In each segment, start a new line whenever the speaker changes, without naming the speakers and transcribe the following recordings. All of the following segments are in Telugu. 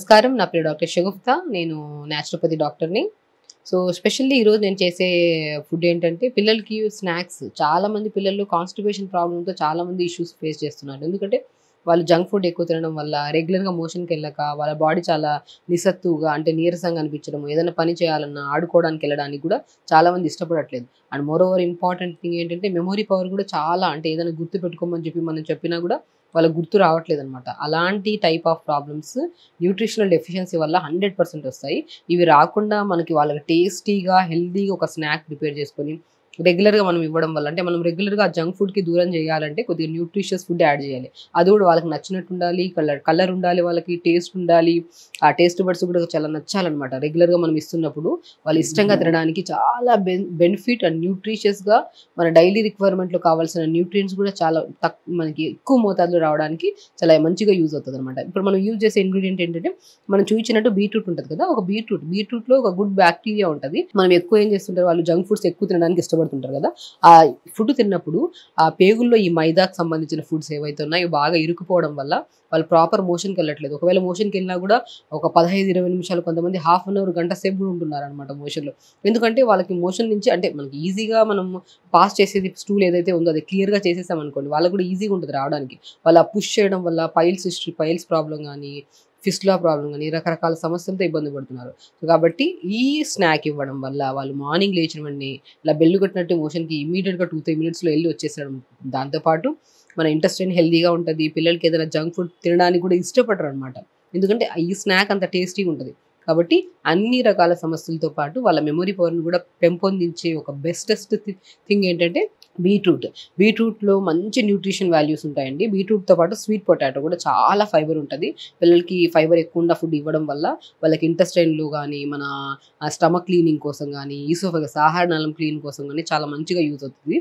నమస్కారం. నా పేరు డాక్టర్ షగుఫ్తా. నేను న్యాచురోపతి డాక్టర్‌ని. స్పెషల్లీ ఈరోజు నేను చేసే ఫుడ్ ఏంటంటే పిల్లలకి స్నాక్స్. చాలామంది పిల్లలు కాన్‌స్టిపేషన్ ప్రాబ్లమ్‌తో చాలామంది ఇష్యూస్ ఫేస్ చేస్తున్నారు. ఎందుకంటే వాళ్ళు జంక్ ఫుడ్ ఎక్కువ తినడం వల్ల రెగ్యులర్‌గా మోషన్‌కెళ్ళక వాళ్ళ బాడీ చాలా నిస్సత్తువగా అంటే నీరసంగా అనిపించడం, ఏదైనా పని చేయాలన్నా ఆడుకోవడానికి వెళ్ళడానికి కూడా చాలామంది ఇష్టపడట్లేదు. And moreover important thing ఏంటంటే మెమరీ పవర్ కూడా చాలా అంటే ఏదైనా గుర్తుపెట్టుకోమని చెప్పి మనం చెప్పినా కూడా వాళ్ళకి గుర్తు రావట్లేదనమాట. అలాంటి type of problems nutritional deficiency వల్ల 100% వస్తాయి. ఇవి రాకుండా మనకి వాళ్ళకి టేస్టీగా, హెల్తీగా ఒక స్నాక్ ప్రిపేర్ చేసుకొని రెగ్యులర్‌గా మనం ఇవ్వడం వల్ల అంటే మనం రెగ్యులర్‌గా ఆ జంక్ ఫుడ్‌కి దూరం చేయాలంటే కొద్దిగా న్యూట్రిషియస్ ఫుడ్ యాడ్ చేయాలి. అది కూడా వాళ్ళకి నచ్చినట్టు ఉండాలి. కలర్ కలర్ ఉండాలి వాళ్ళకి. టేస్ట్ ఉండాలి. ఆ టేస్ట్ బడ్స్ కూడా చాలా నచ్చాలనమాట. రెగ్యులర్‌గా మనం ఇస్తున్నప్పుడు వాళ్ళు ఇష్టంగా తినడానికి చాలా బెనిఫిట్ అండ్ న్యూట్రిషియస్‌గా మన డైలీ రిక్వైర్మెంట్‌లో కావాల్సిన న్యూట్రియంట్స్ కూడా చాలా మనకి ఎక్కువ మోతాదులో రావడానికి చాలా మంచిగా యూజ్ అవుతదనమాట. ఇప్పుడు మనం యూజ్ చేసే ఇంగ్రీడియెంట్ ఏంటంటే మనం చూయించినట్టు బీట్రూట్ ఉంటది కదా! ఒక బీట్రూట్‌లో ఒక గుడ్ బాక్టీరియా ఉంటది. మనం ఎక్కువ ఏం చేస్తుంటారు వాళ్ళు జంక్ ఫుడ్స్ ఎక్కువ తినడానికి ఇష్టపడుతుంటారు కదా! ఆ ఫుడ్ తిన్నప్పుడు ఆ పేగుల్లో ఈ మైదాకు సంబంధించిన ఫుడ్స్ ఏవైతే ఉన్నాయో బాగా ఇరుక్కుపోవడం వల్ల వాళ్ళు ప్రాపర్ మోషన్‌కెళ్ళట్లేదు. ఒకవేళ మోషన్‌కెళ్ళినా కూడా ఒక 15, 20 నిమిషాలు కొంతమంది హాఫ్ అన్ అవర్, గంట సేపు కూడా ఉంటున్నారనమాట మోషన్‌లో. ఎందుకంటే వాళ్ళకి మోషన్ నుంచి అంటే మనకి ఈజీగా మనం పాస్ చేసేది స్టూల్ ఏదైతే ఉందో అది క్లియర్‌గా చేసేసామనుకోండి వాళ్ళకి కూడా ఈజీగా ఉంటది రావడానికి. వాళ్ళు ఆ పుష్ చేయడం వల్ల పైల్స్ ప్రాబ్లమ్ గాని, ఫిస్టులా ప్రాబ్లమ్ గాని రకరకాల సమస్యలతో ఇబ్బంది పడుతున్నారు. కాబట్టి ఈ స్నాక్ ఇవ్వడం వల్ల వాళ్ళు మార్నింగ్ లేచిన వెంటనే ఇలా బెల్ కొట్టినట్టు మోషన్‌కి ఇమ్మీడియేట్‌గా 2, 3 మినిట్స్‌లో ఎళ్లి వచ్చేసేయడం. దాంతో పాటు మన ఇంటెస్టైన్ హెల్తీగా ఉంటది. పిల్లలకి ఏదైనా జంక్ ఫుడ్ తినడానికి కూడా ఇష్టపడరనమాట. ఎందుకంటే ఈ స్నాక్ అంత టేస్టీగా ఉంటది. కాబట్టి అన్ని రకాల సమస్యలతో పాటు వాళ్ళ మెమరీ పవర్‌ని కూడా పెంపొందించే ఒక బెస్టెస్ట్ థింగ్ ఏంటంటే బీట్రూట్. బీట్రూట్‌లో మంచి న్యూట్రిషన్ వాల్యూస్ ఉంటాయండి. బీట్రూట్‌తో పాటు స్వీట్ పొటాటో కూడా చాలా ఫైబర్ ఉంటది. పిల్లలకి ఫైబర్ ఎక్కువ ఉన్న ఫుడ్ ఇవ్వడం వల్ల వాళ్ళకి ఇంటెస్టైన్‌లో గాని, మన స్టమక్ క్లీనింగ్ కోసం గాని, ఈసోఫేగస్ ఆహార నాళం క్లీన్ కోసం గాని చాలా మంచిగా యూజ్ అవుతది.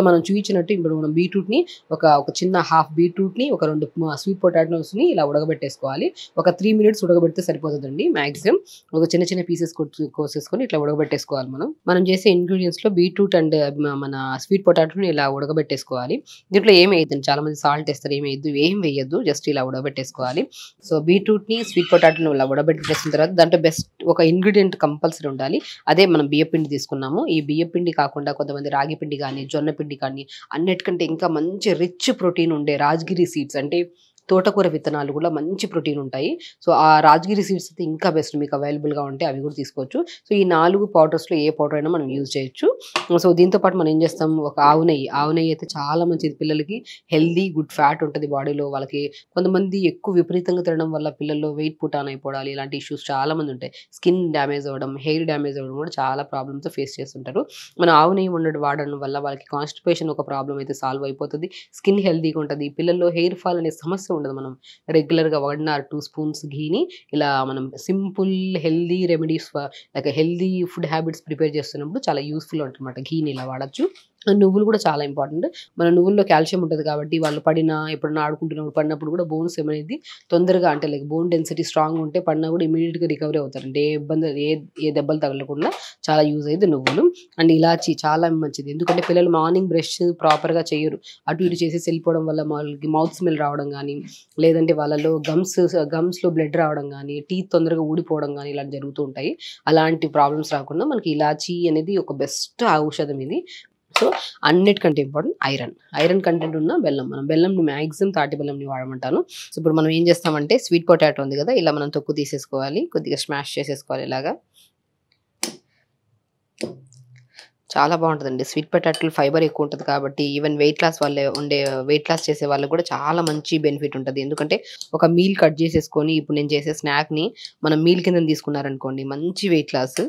మనం చూయించినట్టు ఇప్పుడు మనం బీట్రూట్‌ని ఒక చిన్న హాఫ్ బీట్రూట్‌ని ఒక 2 స్వీట్ పొటాటోస్‌ని ఇలా ఉడకబెట్టేసుకోవాలి. ఒక 3 మినిట్స్ ఉడకబెడితే సరిపోతదండి మాక్సిమం. ఒక చిన్న చిన్న పీసెస్ కోసేసుకొని ఇట్లా ఉడకబెట్టేసుకోవాలి మనం. మనం చేసే ఇంగ్రీడియెంట్స్‌లో బీట్రూట్ అండ్ మన స్వీట్ పొటాటోని ఇలా ఉడకబెట్టేసుకోవాలి. దీంట్లో ఏమి వేయద్దండి. చాలా మంది సాల్ట్ ఏస్తారు. ఏం వేయొద్దు. జస్ట్ ఇలా ఉడకబెట్టేసుకోవాలి. బీట్రూట్‌ని, స్వీట్ పొటాటోని ఇలా ఉడకబెట్టేసిన తర్వాత దాంట్లో బెస్ట్ ఒక ఇంగ్రీడియెంట్ కంపల్సరీ ఉండాలి. అదే మనం బియ్యపిండి తీసుకున్నాము. ఈ బియ్యపిండి కాకుండా కొంతమంది రాగి పిండి గాని, జొన్న పిండి కానీ అన్నిటికంటే ఇంకా మంచి రిచ్ ప్రోటీన్ ఉండే రాజ్‌గిరి సీడ్స్ అంటే తోటకూర విత్తనాలు కూడా మంచి ప్రోటీన్ ఉంటాయి. ఆ రాజ్‌గిరి సీడ్స్ అయితే ఇంకా బెస్ట్ మీకు అవైలబుల్‌గా ఉంటే అవి కూడా తీసుకోవచ్చు. ఈ 4 పౌడర్స్‌లో ఏ పౌడర్ అయినా మనం యూజ్ చేయొచ్చు. దీంతో పాటు మనం ఏం చేస్తాం ఒక ఆవు నెయ్యి. ఆవు నెయ్యి అయితే చాలా మంచిది పిల్లలకి. హెల్తీ, గుడ్ ఫ్యాట్ ఉంటది బాడీలో. వాళ్ళకి కొంతమంది ఎక్కువ విపరీతంగా తినడం వల్ల పిల్లల్లో వెయిట్ పుట్ ఆన్ అయిపోవడాలు ఇలాంటి ఇష్యూస్ చాలా మంది ఉంటాయి. స్కిన్ డ్యామేజ్ అవ్వడం, హెయిర్ డ్యామేజ్ అవ్వడం కూడా చాలా ప్రాబ్లమ్స్‌తో ఫేస్ చేస్తుంటారు. మనం ఆవు నెయ్యి వాడడం వల్ల వాళ్ళకి కాన్‌స్టిపేషన్ ఒక ప్రాబ్లమ్ అయితే సాల్వ్ అయిపోతది. స్కిన్ హెల్తీగా ఉంటది. పిల్లల్లో హెయిర్ ఫాల్ అనే సమస్య ఉండదు. మనం రెగ్యులర్‌గా 1 ఆర్ 2 స్పూన్స్ ఘీని ఇలా మనం simple healthy remedies like healthy food habits prepare చేస్తున్నప్పుడు చాలా యూజ్‌ఫుల్ ఉంటదన్నమాట. ఘీని ఇలా వాడొచ్చు. నువ్వులు కూడా చాలా ఇంపార్టెంట్. మన నువ్వుల్లో కాల్షియం ఉంటది కాబట్టి వాళ్ళు ఎప్పుడన్నా ఆడుకుంటున్నప్పుడు పడినప్పుడు కూడా బోన్స్ అనేది తొందరగా అంటే లైక్ బోన్ డెన్సిటీ స్ట్రాంగ్‌గా ఉంటే పడినా కూడా ఇమ్మీడియేట్‌గా రికవరీ అవుతారు. అంటే ఏ ఇబ్బంది ఏ దెబ్బలు తగలకుండా చాలా యూజ్ అయ్యేది నువ్వులు. అండ్ ఇలాచి చాలా మంచిది. ఎందుకంటే పిల్లలు మార్నింగ్ బ్రష్ ప్రాపర్‌గా చెయ్యరు. అటు ఇటు చేసేసి వెళ్ళిపోవడం వల్ల వాళ్ళకి మౌత్ స్మెల్ రావడం గానీ, లేదంటే వాళ్ళలో గమ్స్‌లో బ్లడ్ రావడం గానీ, టీత్ తొందరగా ఊడిపోవడం గానీ ఇలాంటివి జరుగుతూ ఉంటాయి. అలాంటి ప్రాబ్లమ్స్ రాకుండా మనకి ఇలాచీ అనేది ఒక బెస్ట్ ఔషధం ఇది. సో, అన్నిటికంటే ఇంపార్టెంట్ ఐరన్. ఐరన్ కంటెంట్ ఉన్న బెల్లం. మనం బెల్లంని మాక్సిమం తాటి బెల్లంని వాడమంటాను. ఇప్పుడు మనం ఏం చేస్తామంటే స్వీట్ పొటాటో ఉంది కదా! ఇలా మనం తొక్కు తీసేసుకోవాలి. కొద్దిగా స్మాష్ చేసేసుకోవాలి ఇలాగా. చాలా బావుంటదండి. స్వీట్ పొటాటోలో ఫైబర్ ఎక్కువ ఉంటది కాబట్టి ఈవెన్ వెయిట్ లాస్ చేసే వాళ్ళకి కూడా చాలా మంచి బెనిఫిట్ ఉంటది. ఎందుకంటే ఒక మీల్ కట్ చేసేసుకొని ఇప్పుడు నేను చేసే స్నాక్‌ని మనం మీల్ కిందన తీసుకున్నారనుకోండి మంచి వెయిట్ లాస్.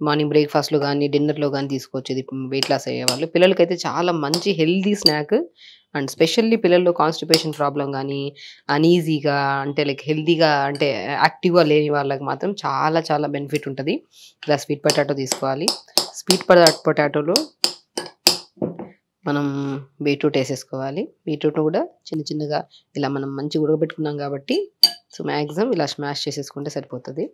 మార్నింగ్ బ్రేక్‌ఫాస్ట్‌లో గాని, డిన్నర్‌లో గాని తీసుకోవచ్చు. ఇది వెయిట్ లాస్ అయ్యేవాళ్ళు. పిల్లలకైతే చాలా మంచి హెల్తీ స్నాక్. అండ్ స్పెషల్లీ పిల్లల్లో కాన్‌స్టిపేషన్ ప్రాబ్లమ్ గాని, అనీజీగా అంటే లైక్ హెల్తీగా అంటే యాక్టివ్‌గా లేని వాళ్ళకి మాత్రం చాలా చాలా బెనిఫిట్ ఉంటది. ఇలా స్వీట్ పొటాటో తీసుకోవాలి. స్వీట్ పొటాటోలో మనం బీట్రూట్ ఏసేసుకోవాలి. బీట్రూట్‌ని కూడా చిన్న చిన్నగా ఇలా మనం మంచిగా ఉడకబెట్టుకున్నాం కాబట్టి మాక్సిమం ఇలా స్మాష్ చేసేసుకుంటే సరిపోతది.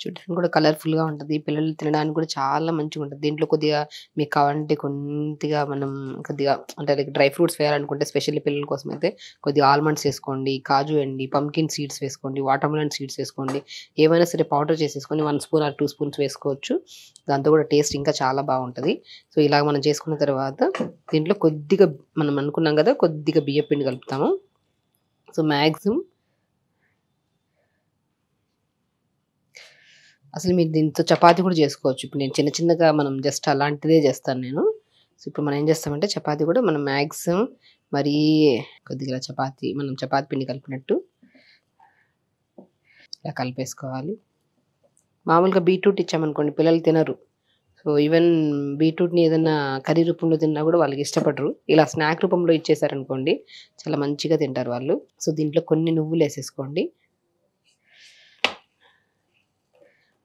చూడడానికి కూడా కలర్‌ఫుల్‌గా ఉంటది. పిల్లలు తినడానికి కూడా చాలా మంచిగుంటది. దీంట్లో కొద్దిగా మీకు కావాలంటే కొద్దిగా మనం కొద్దిగా అంటే లైక్ డ్రై ఫ్రూట్స్ వేయాలనుకుంటే స్పెషల్లీ పిల్లల కోసమైతే కొద్దిగా ఆల్మండ్స్ ఏసుకోండి, కాజు అండి, పంకిన్ సీడ్స్ వేసుకోండి, వాటర్‌మెలన్ సీడ్స్ ఏసుకోండి. ఏవైనా సరే పౌడర్ చేసేసుకొని 1 స్పూన్ ఆర్ 2 స్పూన్స్ వేసుకోవచ్చు. దాంతో కూడా టేస్ట్ ఇంకా చాలా బావుంటది. సో, ఇలాగ మనం చేసుకున్న తర్వాత దీంట్లో కొద్దిగా మనం అనుకున్నాం గదా! కొద్దిగా బియ్యపు పిండి కలుపుతాము. సో, మాక్సిమం అసలు మీరు దీంతో చపాతీ కూడా చేసుకోవచ్చు. ఇప్పుడు నేను చిన్న చిన్నగా మనం జస్ట్ అలాంటిదే చేస్తాను నేను. సో, ఇప్పుడు మనం ఏం చేస్తామంటే చపాతీ కూడా మనం మాక్సిమం మరీ కొద్దిగా మనం చపాతీ పిండి కలిపినట్టు ఇలా కలిపేసుకోవాలి. మామూలుగా బీట్రూట్ ఇచ్చామనుకోండి పిల్లలు తినరు. సో, ఈవెన్ బీట్రూట్‌ని ఏదన్నా కర్రీ రూపంలో తిన్నా కూడా వాళ్ళకి ఇష్టపడరు. ఇలా స్నాక్ రూపంలో ఇచ్చేసారనుకోండి చాలా మంచిగా తింటారు వాళ్ళు. సో, దీంట్లో కొన్ని నువ్వులేసేసుకోండి.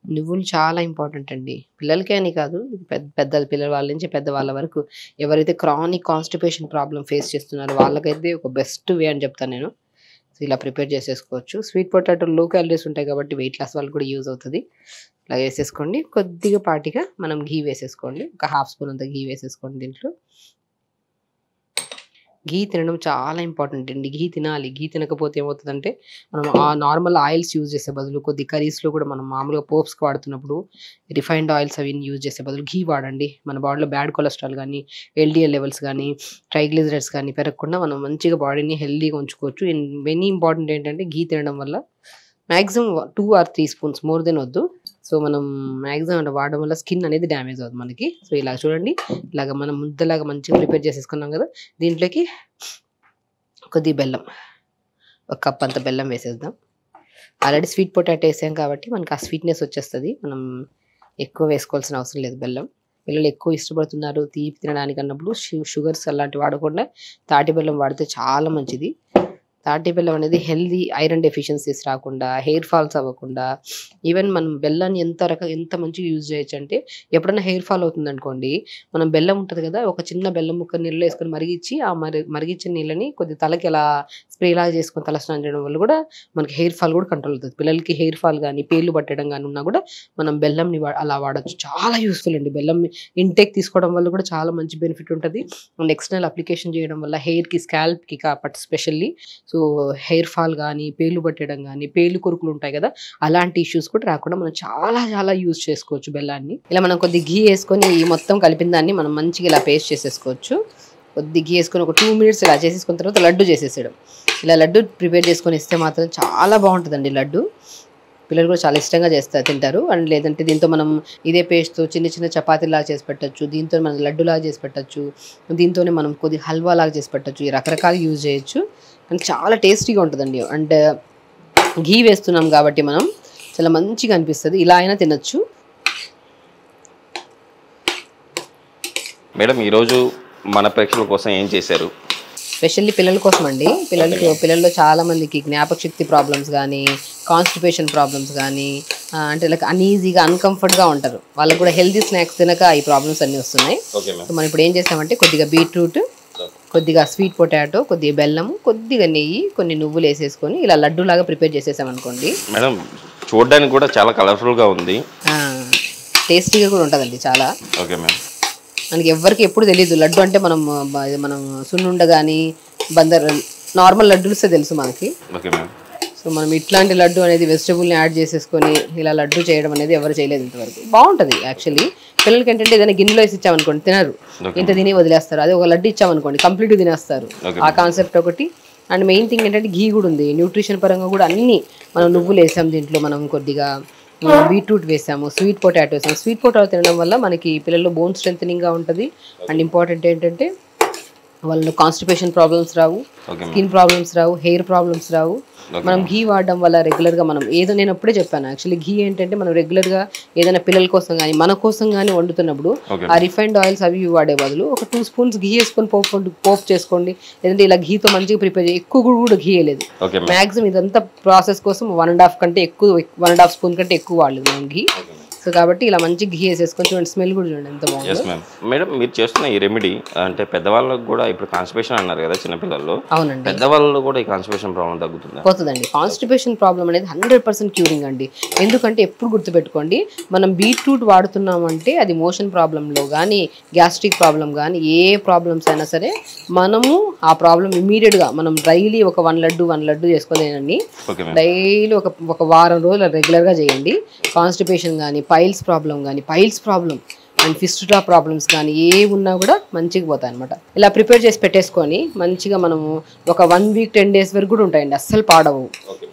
నువ్వులు చాలా ఇంపార్టెంట్ అండి. పిల్లలకే అని కాదు, పిల్లల వాళ్ళ నుంచి పెద్దవాళ్ళ వరకు ఎవరైతే క్రానిక్ కాన్‌స్టిపేషన్ ప్రాబ్లమ్ ఫేస్ చేస్తున్నారో వాళ్ళకైతే ఒక బెస్ట్ వే అని చెప్తాను నేను. సో, ఇలా ప్రిపేర్ చేసేసుకోవచ్చు. స్వీట్ పొటాటో లో క్యాలరీస్ ఉంటాయి కాబట్టి వెయిట్ లాస్ వాళ్ళకి కూడా యూజ్ అవుతది. ఇలా వేసేసుకోండి. కొద్దిగా పాటిగా మనం ఘీ వేసేసుకోండి. ఒక హాఫ్ స్పూన్ అంత ఘీ వేసేసుకోండి దీంట్లో. ఘీ తినడం చాలా ఇంపార్టెంట్ అండి. ఘీ తినాలి. ఘీ తినకపోతే ఏమవుతదంటే మనం ఆ నార్మల్ ఆయిల్స్ యూజ్ చేసే బదులు కొద్ది కర్రీస్‌లో కూడా మనం మామూలుగా పోప్స్‌కి వాడుతున్నప్పుడు రిఫైన్డ్ ఆయిల్స్ అవి యూజ్ చేసే బదులు ఘీ వాడండి. మన బాడీలో బ్యాడ్ కొలెస్ట్రాల్ గానీ, ఎల్‌డీఎల్ లెవెల్స్ గానీ, ట్రైగ్లిజరైడ్స్ గానీ పెరగకుండా మనం మంచిగా బాడీని హెల్తీగా ఉంచుకోవచ్చు. వెరీ ఇంపార్టెంట్ ఏంటంటే ఘీ తినడం వల్ల maximum 2 or 3 spoons more than వద్దు. సో, మనం మాక్సిమం అలా వాడడం వల్ల స్కిన్ అనేది డ్యామేజ్ అవ్వదు మనకి. సో, ఇలా చూడండి. ఇలాగ మనం ముద్దలాగా మంచిగా ప్రిపేర్ చేసేసుకున్నాం కదా! దీంట్లోకి కొద్దిగా బెల్లం. ఒక కప్ అంత బెల్లం వేసేద్దాం. ఆల్రెడీ స్వీట్ పొటాటో ఏసాం కాబట్టి మనకు ఆ స్వీట్‌నెస్ వచ్చేస్తది. మనం ఎక్కువ వేసుకోవాల్సిన అవసరం లేదు బెల్లం. పిల్లలు ఎక్కువ ఇష్టపడుతున్నారు తీపి తినడానికి అన్నప్పుడు షుగర్స్ అలాంటివి వాడకుండా తాటి బెల్లం వాడితే చాలా మంచిది. తాటి బెల్లం అనేది హెల్తీ ఐరన్ డెఫిషియన్సీస్ రాకుండా, హెయిర్ ఫాల్స్ అవ్వకుండా, ఈవెన్ మనం బెల్లాన్ని ఎంత మంచిగా యూజ్ చేయొచ్చంటే ఎప్పుడైనా హెయిర్ ఫాల్ అవుతుందనుకోండి, మనం బెల్లం ఉంటది కదా! ఒక చిన్న బెల్లం ముక్క నీళ్ళలో ఏసుకొని మరిగిచ్చి, ఆ మరిగిచ్చిన నీళ్ళని కొద్దిగా తలకి అలా స్ప్రేలాగా చేసుకొని తలస్నానం చేయడం వల్ల కూడా మనకి హెయిర్ ఫాల్ కూడా కంట్రోల్ అవుతది. పిల్లలకి హెయిర్ ఫాల్ గానీ, పేర్లు పట్టడం గానీ ఉన్నా కూడా మనం బెల్లంని అలా వాడొచ్చు. చాలా యూజ్‌ఫుల్ అండి. బెల్లం ఇంటేక్ తీసుకోవడం వల్ల కూడా చాలా మంచి బెనిఫిట్ ఉంటది. అండ్ ఎక్స్టర్నల్ అప్లికేషన్ చేయడం వల్ల హెయిర్‌కి, స్కాల్ప్‌కి స్పెషల్లీ సో, హెయిర్ ఫాల్ గానీ, పేర్లు పట్టడం గానీ, పేర్లు కొరుకులు ఉంటాయి కదా! అలాంటి ఇష్యూస్ కూడా రాకుండా మనం చాలా యూజ్ చేసుకోవచ్చు బెల్లాన్ని. ఇలా మనం కొద్దిగా ఘీ ఏసుకొని ఈ మొత్తం కలిపిన దాన్ని మనం మంచిగా ఇలా పేస్ట్ చేసేసుకోవచ్చు. కొద్దిగా ఘీ ఏసుకొని ఒక 2 మినిట్స్ ఇలా చేసేసుకున్న తర్వాత లడ్డు చేసేసేయడం. ఇలా లడ్డు ప్రిపేర్ చేసుకొని ఇస్తే మాత్రం చాలా బావుంటదండి లడ్డు. పిల్లలు కూడా చాలా ఇష్టంగా తింటారు. అండ్ లేదంటే దీంతో మనం ఇదే పేస్ట్‌తో చిన్న చపాతీలాగా చేసి పెట్టొచ్చు. దీంతో మనం లడ్డులాగా చేసి పెట్టొచ్చు. దీంతోనే మనం కొద్దిగా హల్వాలాగా చేసి పెట్టొచ్చు. ఈ రకరకాలుగా యూజ్ చేయొచ్చు. అండ్ చాలా టేస్టీగా ఉంటదండి. అండ్ ఘీ వేస్తున్నాం కాబట్టి మనం చాలా మంచిగా అనిపిస్తది. ఇలా అయినా తినొచ్చు.
మేడం ఈరోజు మన ప్రేక్షకుల కోసం ఏం చేశారు?
స్పెషల్లీ పిల్లల కోసం అండి. పిల్లల్లో చాలా మందికి జ్ఞాపక శక్తి ప్రాబ్లమ్స్ గానీ, కాన్‌స్టిపేషన్ ప్రాబ్లమ్స్ గానీ, అంటే లైక్ అన్‌ఈజీగా, అన్‌కంఫర్ట్‌గా ఉంటారు. వాళ్ళకి కూడా హెల్తీ స్నాక్స్ తినక ఈ ప్రాబ్లమ్స్ అన్నీ వస్తున్నాయి. సో, మనం ఇప్పుడు ఏం చేసామంటే కొద్దిగా బీట్రూట్, కొద్దిగా స్వీట్ పొటాటో, కొద్దిగా బెల్లము, కొద్దిగా నెయ్యి, కొన్ని నువ్వులు వేసేసుకొని ఇలా లడ్డూలాగా ప్రిపేర్ చేసేసామనుకోండి.
మేడం చూడడానికి కూడా చాలా కలర్ఫుల్గా ఉంది.
టేస్టీగా కూడా ఉంటుందండి చాలా.
Okay madam.
మనకి ఎవ్వరికి ఎప్పుడు తెలియదు లడ్డు అంటే మనం సున్నుండ కానీ నార్మల్ లడ్డూలసే తెలుసు మనకి.
Okay madam.
సో, మనం ఇట్లాంటి లడ్డు అనేది వెజిటబుల్ని యాడ్ చేసేసుకొని ఇలా లడ్డు చేయడం అనేది ఎవరు చేయలేదు ఇంతవరకు. బాగుంటుంది యాక్చువల్లీ. పిల్లలకి ఏంటంటే ఏదైనా గిన్నెలో వేసి ఇచ్చామనుకోండి తినరు, ఇంత తిని వదిలేస్తారు. అదే ఒక లడ్డు ఇచ్చామనుకోండి కంప్లీట్గా తినేస్తారు. ఆ కాన్సెప్ట్ ఒకటి. అండ్ మెయిన్ థింగ్ ఏంటంటే ఘీ కూడా ఉంది. న్యూట్రిషన్ పరంగా కూడా అన్ని మనం నువ్వులు వేసాం దీంట్లో, మనం కొద్దిగా బీట్రూట్ వేసాము, స్వీట్ పొటాటో వేసాము. స్వీట్ పొటాటో తినడం వల్ల మనకి పిల్లల్లో బోన్ స్ట్రెంథనింగ్గా ఉంటుంది. అండ్ ఇంపార్టెంట్ ఏంటంటే వాళ్ళు కాన్స్టిపేషన్ ప్రాబ్లమ్స్ రావు, స్కిన్ ప్రాబ్లమ్స్ రావు, హెయిర్ ప్రాబ్లమ్స్ రావు. మనం ఘీ వాడడం వల్ల రెగ్యులర్గా మనం నేను అప్పుడే చెప్పాను యాక్చువల్లీ ఘీ ఏంటంటే మనం రెగ్యులర్గా ఏదైనా పిల్లల కోసం కానీ మన కోసం కానీ వండుతున్నప్పుడు ఆ రిఫైన్డ్ ఆయిల్స్ అవి వాడే బదులు ఒక 2 స్పూన్స్ ఘీ వేసుకొని పోపు చేసుకోండి. లేదంటే ఇలా ఘీతో మంచిగా ప్రిపేర్ చేయి. ఎక్కువ కూడా ఘీ వేయలేదు. మ్యాక్సిమం ఇదంతా ప్రాసెస్ కోసం 1.5 కంటే ఎక్కువ 1.5 స్పూన్ కంటే ఎక్కువ వాడలేదు మనం ఘీ. సో కాబట్టి ఇలా మంచి ఘీ వేసేసుకొని చూడండి, స్మెల్ కూడా చూడండి ఎంత బాగుంది.
Yes ma'am. మేడం మీరు చేస్తున్న ఈ రెమెడీ అంటే పెద్దవాళ్ళకు కూడా ఇప్పుడు కాన్స్టిపేషన్ అన్నారు కదా చిన్నపిల్లల్లో,
అవునండి
పెద్దవాళ్ళు కూడా ఈ కాన్స్టిపేషన్ ప్రాబ్లం తగ్గుతుందా?
పోతుందండి. కాన్స్టిపేషన్ ప్రాబ్లం అనేది 100% క్యూరింగ్ అండి. ఎందుకంటే ఎప్పుడు గుర్తుపెట్టుకోండి, మనం బీట్రూట్ వాడుతున్నామంటే అది మోషన్ ప్రాబ్లంలో కానీ గ్యాస్ట్రిక్ ప్రాబ్లం కానీ ఏ ప్రాబ్లమ్స్ అయినా సరే మనము ఆ ప్రాబ్లం ఇమీడియట్గా మనం డైలీ ఒక 1 లడ్డు చేసుకోలేనండి.
Okay ma'am.
డైలీ ఒక వారం రోజులు రెగ్యులర్గా చేయండి. కాన్స్టిపేషన్ కానీ piles problem and fistula problems కానీ ఏ ఉన్నా కూడా మంచిగా పోతాయి అనమాట. ఇలా ప్రిపేర్ చేసి పెట్టేసుకొని మంచిగా మనము ఒక 1 వీక్ 10 డేస్ వరకు కూడా ఉంటాయండి, అస్సలు పాడవు.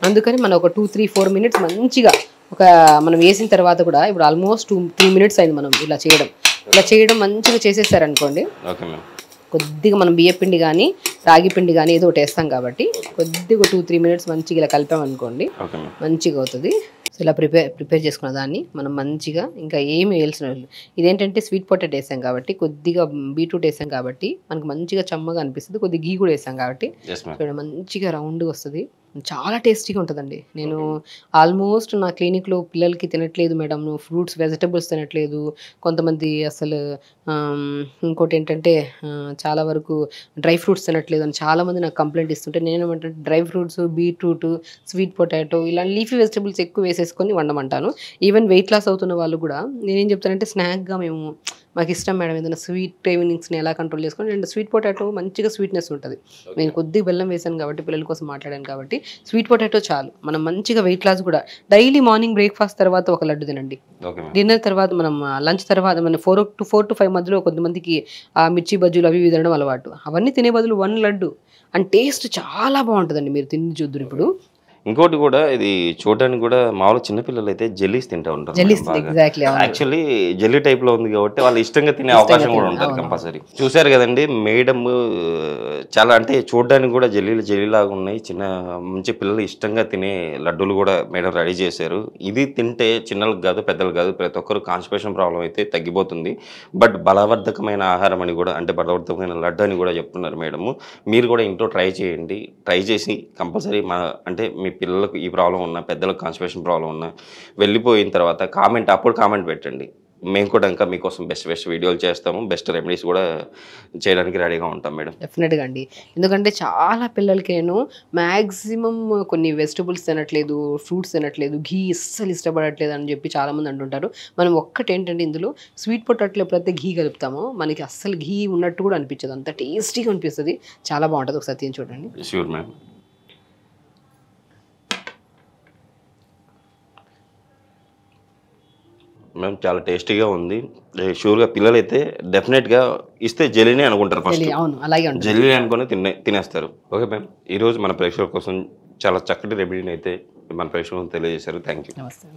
అందుకని మనం ఒక 2-3-4 మినిట్స్ మంచిగా మనం వేసిన తర్వాత కూడా ఇప్పుడు ఆల్మోస్ట్ 2-3 మినిట్స్ అయింది మనం ఇలా చేయడం మంచిగా చేసేసారనుకోండి.
Okay ma'am.
కొద్దిగా మనం బియ్య పిండి కానీ రాగి పిండి కానీ ఏదో ఒకటి వేస్తాం కాబట్టి కొద్దిగా 2-3 మినిట్స్ మంచిగా ఇలా కలిపామనుకోండి, మంచిగా అవుతుంది. సో ఇలా ప్రిపేర్ చేసుకున్న దాన్ని మనం మంచిగా ఇంకా ఏమి వేయాల్సిన ఇదేంటంటే స్వీట్ పొటాటో వేసాం కాబట్టి, కొద్దిగా బీట్రూట్ వేసాం కాబట్టి మనకు మంచిగా చమ్మగా అనిపిస్తుంది. కొద్దిగా గీ కూడా వేసాం కాబట్టి చూడండి మంచిగా రౌండ్గా వస్తుంది, చాలా టేస్టీగా ఉంటుందండి. నేను ఆల్మోస్ట్ నా క్లినిక్లో పిల్లలకి తినట్లేదు మేడం, ఫ్రూట్స్ వెజిటబుల్స్ తినట్లేదు కొంతమంది, అసలు ఇంకోటి ఏంటంటే చాలా వరకు డ్రై ఫ్రూట్స్ తినట్లేదు అని చాలామంది నాకు కంప్లైంట్ ఇస్తుంటే నేనేమంటే dry fruits, beetroot, sweet potato ఇలా లీఫీ వెజిటబుల్స్ ఎక్కువ వేసేసుకొని వండమంటాను. ఈవెన్ వెయిట్ లాస్ అవుతున్న వాళ్ళు కూడా నేనేం చెప్తానంటే స్నాక్గా మాకు ఇష్టం మేడం ఏదైనా స్వీట్ క్రేవింగ్స్ని ఎలా కంట్రోల్ చేసుకొని, అండ్ స్వీట్ పొటాటో మంచిగా స్వీట్నెస్ ఉంటుంది. నేను కొద్దిగా బెల్లం వేసాను కాబట్టి పిల్లల కోసం మాట్లాడాను కాబట్టి స్వీట్ పొటాటో చాలు. మనం మంచిగా వెయిట్ లాస్ కూడా డైలీ మార్నింగ్ బ్రేక్ఫాస్ట్ తర్వాత ఒక లడ్డు తినండి, డిన్నర్ తర్వాత మనం లంచ్ తర్వాత మనం 4 to 5 మధ్యలో కొంతమందికి మిర్చి బజ్జీలు అవి తినడం అలవాటు, అవన్నీ తినే బదులు 1 లడ్డు అండ్ టేస్ట్ చాలా బాగుంటుందండి. మీరు తిని చూద్దరు. ఇప్పుడు
ఇంకోటి కూడా ఇది చూడడానికి కూడా మామూలుగా చిన్నపిల్లలు అయితే జెల్లీస్ తింటూ ఉంటారు. యాక్చువల్లీ జెల్లీ టైప్ లో ఉంది కాబట్టి వాళ్ళు ఇష్టంగా తినే అవకాశం కూడా ఉంటుంది కంపల్సరీ. చూసారు కదండి మేడమ్, చాలా అంటే చూడడానికి కూడా జెల్లీలాగా ఉన్నాయి. మంచి పిల్లలు ఇష్టంగా తినే లడ్డూలు కూడా మేడం రెడీ చేశారు. ఇది తింటే చిన్నలకు కాదు పెద్దలకు కాదు ప్రతి ఒక్కరు కాన్స్టిపేషన్ ప్రాబ్లం అయితే తగ్గిపోతుంది. బట్ బలవర్ధకమైన ఆహారం అని కూడా, అంటే బలవర్ధకమైన లడ్డు అని కూడా చెప్తున్నారు మేడము. మీరు కూడా ఇంట్లో ట్రై చేయండి. ట్రై చేసి కంపల్సరీ అంటే మీ పిల్లలకు ఈ ప్రాబ్లం ఉన్నా, పెద్దలకు కాన్స్టిపేషన్ ప్రాబ్లం ఉన్నా వెళ్ళిపోయిన తర్వాత అప్పుడు కామెంట్ పెట్టండి. మేము కూడా ఇంకా మీకోసం బెస్ట్ వీడియోలు చేస్తాము, బెస్ట్ రెమెడీస్ కూడా చేయడానికి రెడీగా ఉంటాం మేడం.
డెఫినెట్గా అండి. ఎందుకంటే చాలా పిల్లలకి నేను మ్యాక్సిమం కొన్ని వెజిటబుల్స్ తినట్లేదు, ఫ్రూట్స్ తినట్లేదు, ఘీ అస్సలు ఇష్టపడట్లేదు అని చెప్పి చాలామంది అంటుంటారు. మనం ఒక్కటేంటంటే ఇందులో స్వీట్ పొటాటోలో ఎప్పుడైతే ఘీ కలుపుతామో మనకి అస్సలు ఘీ ఉన్నట్టు కూడా అనిపించదు, అంత టేస్టీగా అనిపిస్తుంది, చాలా బాగుంటుంది. ఒకసారి తిని చూడండి.
Sure ma'am. మ్యామ్ చాలా టేస్టీగా ఉంది. షూర్గా పిల్లలు అయితే డెఫినెట్గా ఇస్తే జెల్లీనే అనుకుంటారు ఫస్ట్.
అవును, అలాగే
జెల్లీ అనుకుని తినేస్తారు. ఓకే మ్యామ్, ఈరోజు మన ప్రేక్షకుల కోసం చాలా చక్కటి రెమెడీని అయితే మన ప్రేక్షకులకు తెలియజేశారు. Thank you.
నమస్తే.